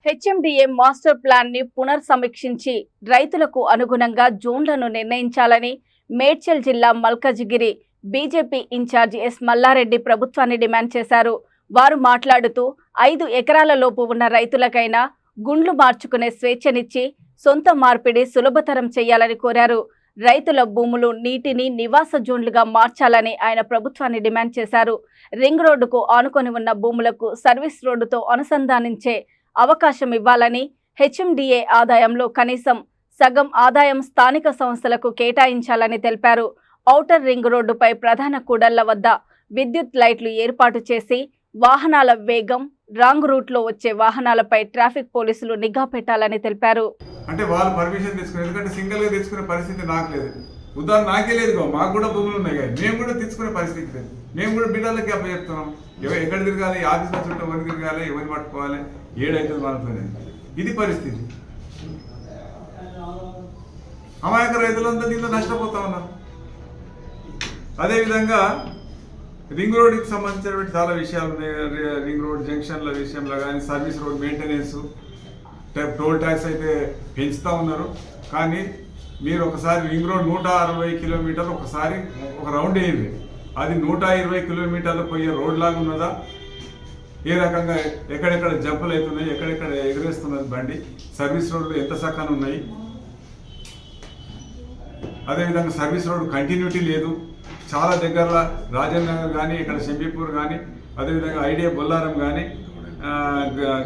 HMDA master plan ని పునర్సమీక్షించి రైతులకు అనుగుణంగా జోన్లను నిర్ణయించాలని మేడ్చల్ జిల్లా మల్కజిగిరి బీజేపీ ఇన్ఛార్జ్ ఎస్ మల్లారెడ్డి ప్రభుత్వాన్ని డిమాండ్ చేశారు. వారు మాట్లాడుతూ 5 ఎకరాల లోపు ఉన్న రైతులకైనా గుండ్లు మార్చుకునే స్వేచ్ఛనిచ్చి సొంత మార్పిడి సులభతరం చేయాలని కోరారు. రైతుల భూములు నీటిని నివాస జోన్లుగా మార్చాలని ఆయన ప్రభుత్వాన్ని డిమాండ్ చేశారు. రింగ్ రోడ్డుకు ఆనుకొని ఉన్న భూములకు సర్వీస్ రోడ్డుతో అనుసంధానించే అవకాశం ఇవ్వాలని, హెచ్ఎండిఏ ఆదాయంలో కనీసం సగం ఆదాయం స్థానిక సంస్థలకు కేటాయించాలని తెలిపారు. ఔటర్ రింగ్ రోడ్డుపై ప్రధాన కూడళ్ల వద్ద విద్యుత్ లైట్లు ఏర్పాటు చేసి వాహనాల వేగం, రాంగ్ రూట్లో వచ్చే వాహనాలపై ట్రాఫిక్ పోలీసులు నిఘా పెట్టాలని తెలిపారు. అంటే వాళ్ళు పర్మిషన్ తీసుకుని, ఎందుకంటే సింగిల్ గా తీసుకునే పరిస్థితి నాకు లేదు. ఉదాహరణ నాకే లేదు, మాకు కూడా భూములు ఉన్నాయి కానీ మేము కూడా తీసుకునే పరిస్థితి లేదు. మేము కూడా బిడ్డలకి అప్పచెప్తున్నాం. ఎక్కడ తిరగాలి, ఆఫీసులో చుట్టూ ఎవరు తిరగాలి, ఎవరిని పట్టుకోవాలి, ఏడైతుంది మనతోనే. ఇది పరిస్థితి. అమాయక రైతులంతా దీంతో నష్టపోతా ఉన్నారు. అదేవిధంగా రింగ్ రోడ్కి సంబంధించినటువంటి చాలా విషయాలు ఉన్నాయి. రింగ్ రోడ్ జంక్షన్ల విషయంలో కానీ, service road maintenance, toll tax అయితే పెంచుతూ ఉన్నారు. కానీ మీరు ఒకసారి రింగ్ రోడ్ 160 కిలోమీటర్లు ఒకసారి ఒక రౌండ్ వేయండి. అది 120 కిలోమీటర్లు పోయే రోడ్ లాగా ఉన్నదా? ఏ రకంగా ఎక్కడెక్కడ జంపులు అవుతున్నాయి, ఎక్కడెక్కడ ఎగరేస్తున్నది బండి, సర్వీస్ రోడ్లు ఎంత చక్కగా ఉన్నాయి. అదేవిధంగా సర్వీస్ రోడ్ కంటిన్యూటీ లేదు. చాలా దగ్గరలో రాజేంద్ర నగర్ కానీ, ఇక్కడ షంబీపూర్ కానీ, అదేవిధంగా ఐడియా బొల్లారం కానీ,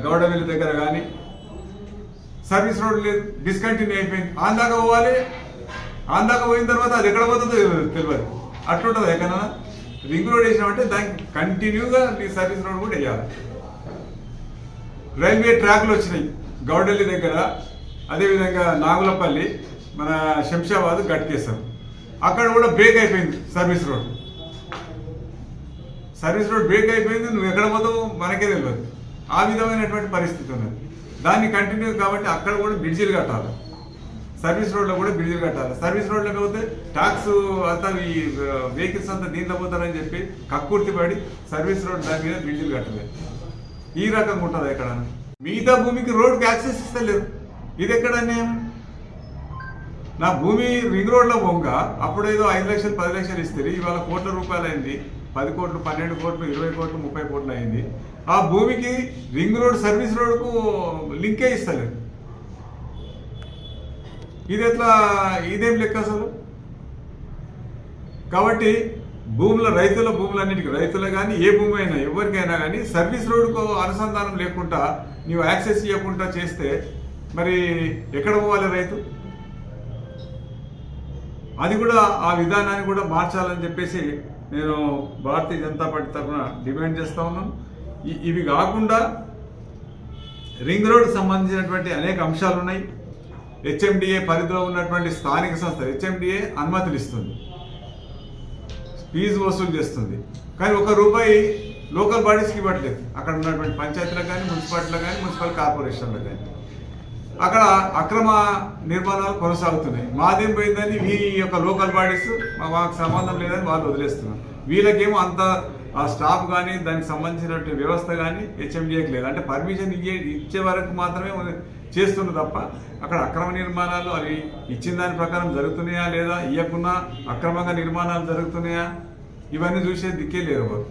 గౌడవెల్లి దగ్గర కానీ సర్వీస్ రోడ్ లేదు, డిస్కంటిన్యూ అయిపోయింది. ఆందాక పోవాలి, ఆందాక పోయిన తర్వాత అది ఎక్కడ పోతుందో తెలియదు. అట్లుంటుంది. ఎక్కడైనా రింగ్ రోడ్ వేసినామంటే దానికి కంటిన్యూగా ఈ సర్వీస్ రోడ్ కూడా వేయాలి. రైల్వే ట్రాక్లు వచ్చినాయి గౌడెల్లి దగ్గర, అదేవిధంగా నాగులపల్లి, మన శంషాబాద్ గట్కేశ్వరం, అక్కడ కూడా బ్రేక్ అయిపోయింది service road. Service road break అయిపోయింది, నువ్వు ఎక్కడ పోతావు మనకే తెలియదు. ఆ విధమైనటువంటి పరిస్థితి ఉన్నది. దాన్ని కంటిన్యూ కాబట్టి అక్కడ కూడా బ్రిడ్జిలు కట్టాలి, సర్వీస్ రోడ్లో కూడా బ్రిడ్జిలు కట్టాలి. సర్వీస్ రోడ్లోకి పోతే ట్యాక్స్ అంతా ఈ వెహికల్స్ అంతా దీంట్లో పోతారని చెప్పి కక్కుర్తి పడి సర్వీస్ రోడ్ దాని మీద బ్రిడ్జిలు కట్టలేదు. ఈ రకంగా ఉంటుంది. ఎక్కడ మిగతా భూమికి రోడ్కి యాక్సెస్ ఇస్తలేరు. ఇది ఎక్కడ అన్యాయం? నా భూమి రింగ్ రోడ్లో పోగా అప్పుడేదో 5 లక్షలు 10 లక్షలు ఇస్తారు, ఇవాళ కోట్ల రూపాయలు అయింది. 10 కోట్లు, 12 కోట్లు, 20 కోట్లు, 30 కోట్లు అయింది. ఆ భూమికి రింగ్ రోడ్ సర్వీస్ రోడ్కు లింకే ఇస్తలేదు. ఇది ఎట్లా? ఇదేం లెక్క అసలు? కాబట్టి రైతుల భూములన్నిటికీ, రైతులు కానీ ఏ భూమి అయినా ఎవరికైనా కానీ సర్వీస్ రోడ్కు అనుసంధానం లేకుండా నీవు యాక్సెస్ ఇవ్వకుండా చేస్తే మరి ఎక్కడ పోవాలి రైతు? అది కూడా ఆ విధానాన్ని కూడా మార్చాలని చెప్పేసి నేను భారతీయ జనతా పార్టీ తరఫున డిమాండ్ చేస్తూ ఉన్నాను. ఇవి కాకుండా రింగ్ రోడ్కి సంబంధించినటువంటి అనేక అంశాలు ఉన్నాయి. హెచ్ఎండిఏ పరిధిలో ఉన్నటువంటి స్థానిక సంస్థ హెచ్ఎండిఏ అనుమతులు ఇస్తుంది, ఫీజు వసూలు చేస్తుంది. కానీ ₹1 లోకల్ బాడీస్కి ఇవ్వట్లేదు. అక్కడ ఉన్నటువంటి పంచాయతీలకు కానీ, మున్సిపాలిటీలకు కానీ, మున్సిపల్ కార్పొరేషన్లకు కానీ అక్కడ అక్రమ నిర్మాణాలు కొనసాగుతున్నాయి. మాదేం పోయిందని ఈ యొక్క లోకల్ బాడీస్ మాకు సంబంధం లేదని వాళ్ళు వదిలేస్తున్నారు. వీళ్ళకేమో అంత ఆ స్టాఫ్ కానీ, దానికి సంబంధించినటువంటి వ్యవస్థ కానీ హెచ్ఎండిఏకి లేదు. అంటే పర్మిషన్ ఇచ్చే వరకు మాత్రమే చేస్తున్నారు తప్ప అక్కడ అక్రమ నిర్మాణాలు అవి ఇచ్చిన దాని ప్రకారం జరుగుతున్నాయా లేదా, ఇవ్వకుండా అక్రమంగా నిర్మాణాలు జరుగుతున్నాయా, ఇవన్నీ చూసే దిక్కే లేరు వారు.